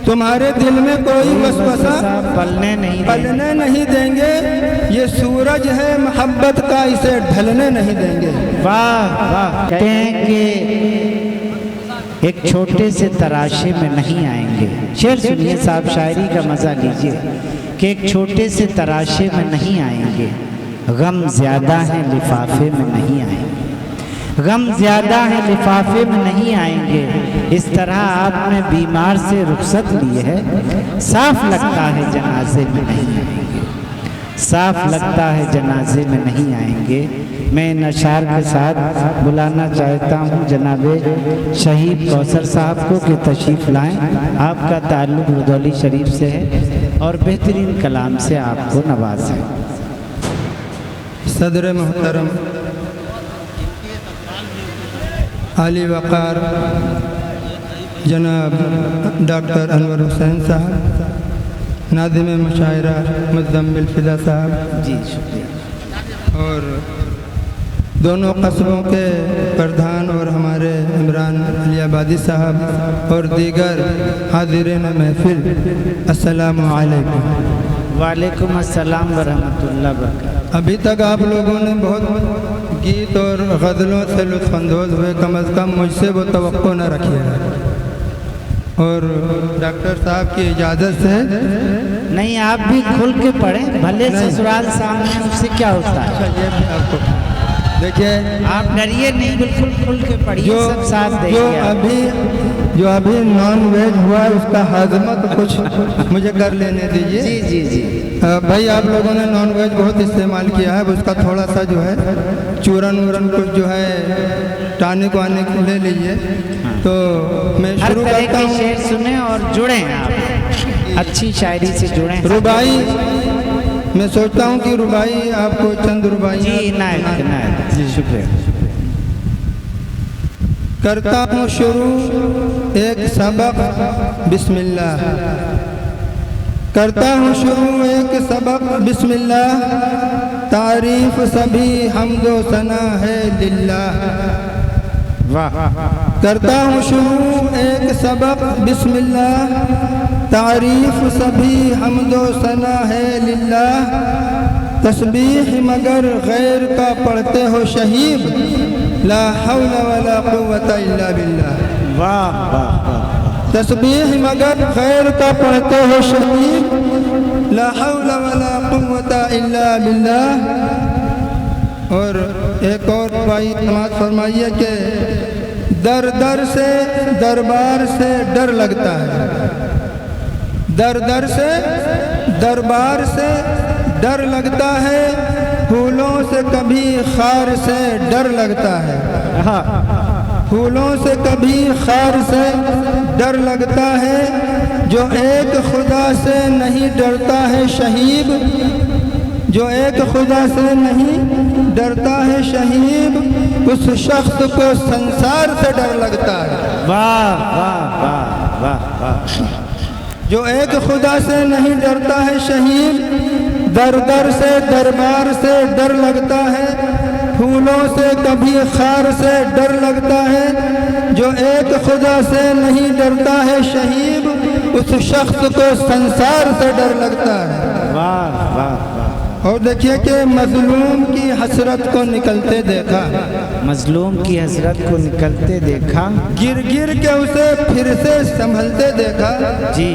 تمہارے دل میں کوئی وسوسہ پلنے نہیں دیں گے، یہ سورج ہے محبت کا، اسے ڈھلنے نہیں دیں گے۔ واہ واہ، کہتے ہیں کہ ایک چھوٹے سے تراشے میں نہیں آئیں گے۔ شعر سنیے صاحب، شاعری کا مزہ لیجئے کہ ایک چھوٹے سے تراشے میں نہیں آئیں گے، غم زیادہ ہیں لفافے میں نہیں آئیں گے، غم زیادہ ہیں لفافے میں نہیں آئیں گے۔ اس طرح آپ نے بیمار سے رخصت لی ہے، صاف لگتا ہے جنازے میں نہیں آئیں گے، صاف لگتا ہے جنازے میں نہیں آئیں گے۔ میں ان اشعار کے ساتھ بلانا چاہتا ہوں جناب شہید کوثر صاحب کو کہ تشریف لائیں۔ آپ کا تعلق رودولی شریف سے ہے اور بہترین کلام سے آپ کو نوازیں۔ صدر محترم عالی وقار جناب ڈاکٹر انور حسین صاحب، ناظم مشاعرہ مزمل فضا صاحب جی شکریہ، اور دونوں قصبوں کے پردھان اور ہمارے عمران علی آبادی صاحب اور دیگر حاضرین محفل، السلام علیکم۔ وعلیکم السلام ورحمۃ اللہ وبرکاتہ۔ ابھی تک آپ لوگوں نے بہت گیت اور غزلوں سے لطف اندوز ہوئے، کم از کم مجھ سے وہ توقع نہ رکھیے گا، اور ڈاکٹر صاحب کی اجازت سے نہیں، آپ بھی کھل کے پڑھیں، بھلے سسرال سامنے اس سے کیا ہوتا ہے۔ یہ بھی آپ کو دیکھیے، آپ ڈریے نہیں، بالکل کھل کے پڑھیے، سب ساتھ دیں گے۔ جو ابھی نان ویج ہوا ہے اس کا ہاضمہ تو کچھ مجھے کر لینے دیجیے۔ جی جی جی بھائی، آپ لوگوں نے نان ویج بہت استعمال کیا ہے، اس کا تھوڑا سا جو ہے چورن وورن کچھ جو ہے ٹانک وانک لے لیجیے۔ تو میں شروع کرتا ہوں۔ شعر سنیں اور جڑیں، آپ اچھی شاعری سے جڑیں۔ ربائی، میں سوچتا ہوں کہ ربائی آپ کو چند ربائی جی عنایت، جی شکریہ۔ کرتا ہوں شروع ایک سبق بسم اللہ، کرتا ہوں شروع ایک سبق بسم اللہ، تعریف سبھی حمد و ثنا ہے للہ۔ کرتا ہوں شروع ایک سبق بسم اللہ، تعریف سبھی حمد و ثنا ہے للہ۔ تسبیح مگر غیر کا پڑھتے ہو شہید، لا حول ولا قوت الا باللہ۔ تسبیح مگر غیر کا پڑھتے ہو شہید، لا حول ولا قوت الا باللہ۔ اور ایک اور بھائی سماعت فرمائیے کہ در در سے دربار سے ڈر لگتا ہے، در در سے دربار سے ڈر لگتا ہے، پھولوں سے کبھی خار سے ڈر لگتا ہے، پھولوں سے کبھی خار سے ڈر لگتا ہے، جو ایک خدا سے نہیں ڈرتا ہے شہید، جو ایک خدا سے نہیں ڈرتا ہے شہید، اس شخص کو سنسار سے ڈر لگتا ہے۔ واہ واہ واہ واہ واہ۔ جو ایک خدا سے نہیں ڈرتا ہے شہید، در در سے دربار سے ڈر لگتا ہے، پھولوں سے کبھی خار سے ڈر لگتا ہے، جو ایک خدا سے نہیں ڈرتا ہے شہید، اس شخص کو سنسار سے ڈر لگتا ہے۔ واہ واہ واہ۔ اور دیکھیے کہ مظلوم کی حسرت کو نکلتے دیکھا، مظلوم کی حسرت کو نکلتے دیکھا، گر گر کے اسے پھر سے سنبھلتے دیکھا۔ جی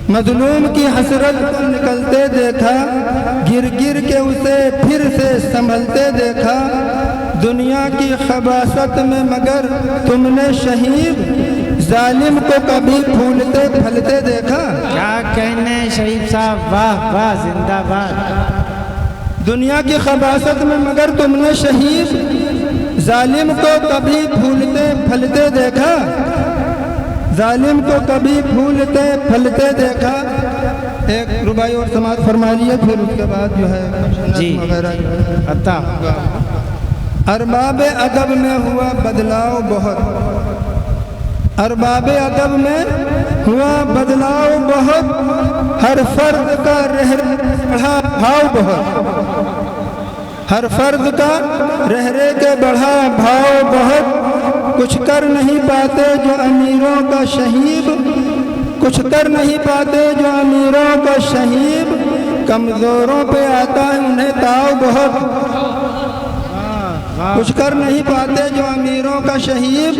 مظلوم کی حسرت کو نکلتے دیکھا، گر گر کے اسے پھر سے سنبھلتے دیکھا، دنیا کی خباثت میں مگر تم نے شہید، ظالم کو کبھی پھولتے پھلتے دیکھا۔ کیا کہنے شریف صاحب، واہ واہ، زندہ باد۔ دنیا کی خباثت میں مگر تم نے شہید، ظالم کو کبھی پھولتے پھلتے دیکھا، ظالم کو کبھی پھولتے پھلتے دیکھا۔ ایک ربائی اور سماعت فرما لیے، پھر اس کے بعد جو ہے جی وغیرہ عطا ہوگا۔ ارباب ادب میں ہوا بدلاؤ بہت، ارباب ادب میں ہوا بدلاؤ بہت، ہر فرد کا بڑھا بھاؤ بہت، ہر فرد کا رہرے کے بڑھا بھاؤ بہت، کچھ کر نہیں پاتے جو امیروں کا شہید، کچھ کر نہیں پاتے جو امیروں کا شہیب، کمزوروں پہ آتا ہے انہیں تاؤ بہت۔ کچھ کر نہیں پاتے جو امیروں کا شہیب،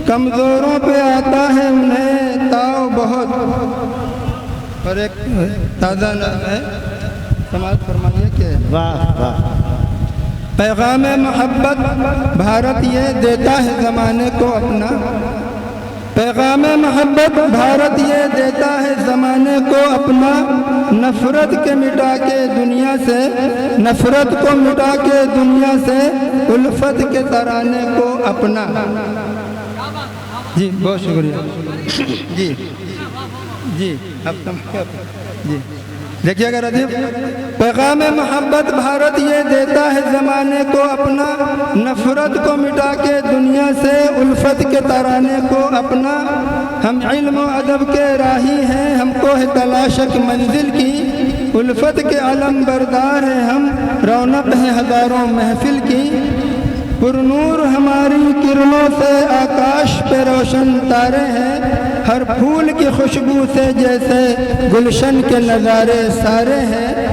کمزوروں پہ آتا ہے انہیں تاؤ بہت۔ اور ایک تازہ نظم ہے، سماعت فرمائیے کہ واہ واہ، پیغام محبت بھارت یہ دیتا ہے زمانے کو اپنا، پیغام محبت بھارت یہ دیتا ہے زمانے کو اپنا، نفرت کے مٹا کے دنیا سے، نفرت کو مٹا کے دنیا سے، الفت کے ترانے کو اپنا۔ جی بہت شکریہ۔ جی جی اب جی دیکھیے گا ردیف، پیغام محبت بھارت یہ دیتا ہے زمانے کو اپنا، نفرت کو مٹا کے دنیا سے، الفت کے ترانے کو اپنا۔ ہم علم و ادب کے راہی ہیں، ہم کو ہے تلاشک منزل کی، الفت کے علم بردار ہیں ہم، رونق ہے ہزاروں محفل کی۔ پرنور ہماری کرنوں سے آکاش پہ روشن تارے ہیں، ہر پھول کی خوشبو سے جیسے گلشن کے نظارے سارے ہیں۔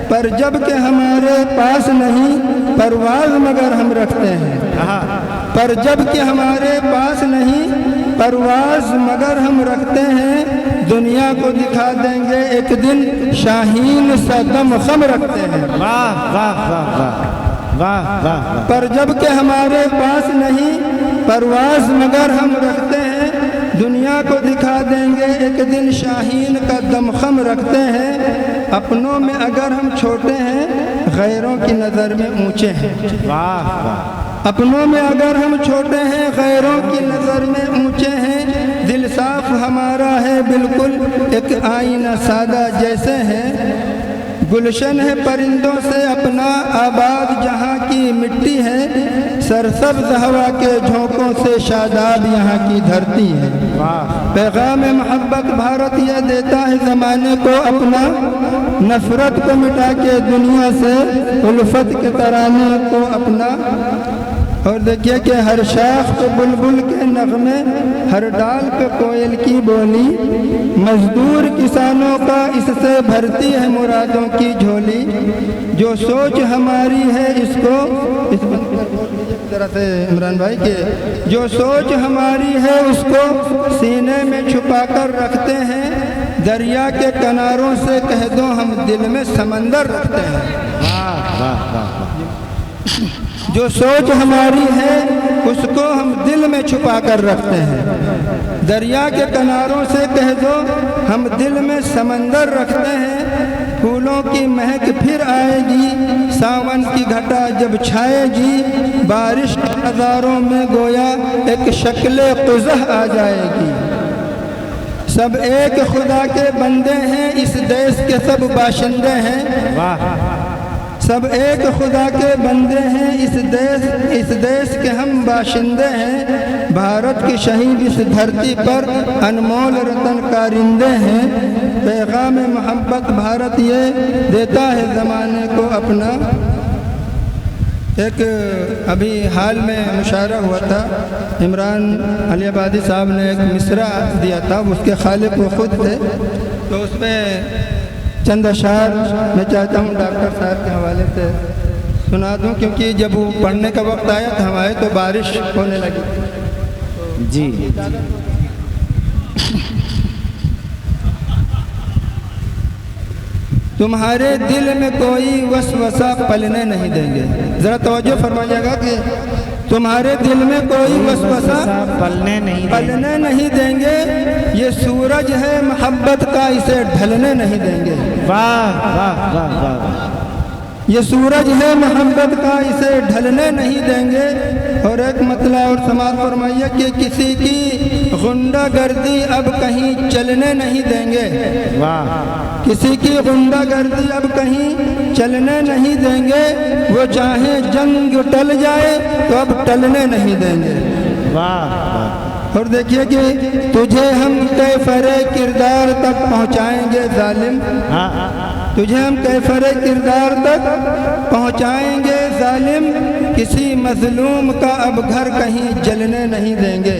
پر جب کہ ہمارے پاس نہیں پرواز مگر ہم رکھتے ہیں، پر جب کہ ہمارے پاس نہیں پرواز مگر ہم رکھتے ہیں، دنیا کو دکھا دیں گے ایک دن شاہین سا دم خم رکھتے ہیں۔ واہ واہ واہ واہ واہ واہ، پر جب کہ ہمارے پاس نہیں پرواز مگر ہم رکھتے ہیں، دنیا کو دکھا دیں گے ایک دن شاہین کا دم خم رکھتے ہیں۔ اپنوں میں اگر ہم چھوٹے ہیں غیروں کی نظر میں اونچے ہیں، واہ واہ، اپنوں میں اگر ہم چھوٹے ہیں غیروں کی نظر میں اونچے ہیں۔ دل صاف ہمارا ہے بالکل ایک آئینہ سادہ جیسے ہے، گلشن ہے پرندوں سے اپنا آباد جہاں کی مٹی ہے، سرسبز ہوا کے جھونکوں سے شاداب یہاں کی دھرتی ہے۔ پیغام محبت بھارت یہ دیتا ہے زمانے کو اپنا، نفرت کو مٹا کے دنیا سے، الفت کے ترانے کو اپنا۔ اور دیکھیے کہ ہر شاخ پہ بلبل کے نغمے، ہر ڈال پہ کوئل کی بولی، مزدور کسانوں کا اس سے بھرتی ہے مرادوں کی جھولی۔ جو سوچ ہماری ہے اس کو، اس طرح سے عمران بھائی کے، جو سوچ ہماری ہے اس کو سینے میں چھپا کر رکھتے ہیں، دریا کے کناروں سے کہہ دو ہم دل میں سمندر رکھتے ہیں۔ جو سوچ ہماری ہے اس کو ہم دل میں چھپا کر رکھتے ہیں، دریا کے کناروں سے کہہ دو ہم دل میں سمندر رکھتے ہیں۔ پھولوں کی مہک پھر آئے گی، ساون کی گھٹا جب چھائے گی، بارش کے نظاروں میں گویا ایک شکل قزح آ جائے گی۔ سب ایک خدا کے بندے ہیں، اس دیس کے سب باشندے ہیں، سب ایک خدا کے بندے ہیں، اس دیس کے ہم باشندے ہیں۔ بھارت کے شہید اس دھرتی پر انمول رتن کارندے ہیں۔ پیغام محبت بھارت یہ دیتا ہے زمانے کو اپنا۔ ایک ابھی حال میں مشاعرہ ہوا تھا، عمران علی آبادی صاحب نے ایک مصرع دیا تھا، اس کے خالق وہ خود تھے، تو اس میں چند اشعار میں چاہتا ہوں ڈاکٹر صاحب کے حوالے سے سنا دوں، کیونکہ جب وہ پڑھنے کا وقت آیا تھا ہمارے تو بارش ہونے لگی جی۔ تمہارے دل میں کوئی وسوسہ پلنے نہیں دیں گے، ذرا توجہ فرمائیے گا کہ تمہارے دل میں کوئی وسوسہ پلنے نہیں دیں گے، یہ سورج ہے محبت کا اسے ڈھلنے نہیں دیں گے۔ واہ واہ واہ واہ، یہ سورج ہے محبت کا اسے ڈھلنے نہیں دیں گے۔ اور ایک مطلع اور سماعت فرمائیے کہ کسی کی غنڈہ گردی اب کہیں چلنے نہیں دیں گے، کسی کی غنڈہ گردی اب کہیں چلنے نہیں دیں گے، وہ چاہیں جنگ ٹل جائے تو اب ٹلنے نہیں دیں گے۔ اور دیکھیے کہ تجھے ہم کیفر کردار تک پہنچائیں گے ظالم، تجھے ہم کیفر کردار تک پہنچائیں گے ظالم، کسی مظلوم کا اب گھر کہیں جلنے نہیں دیں گے۔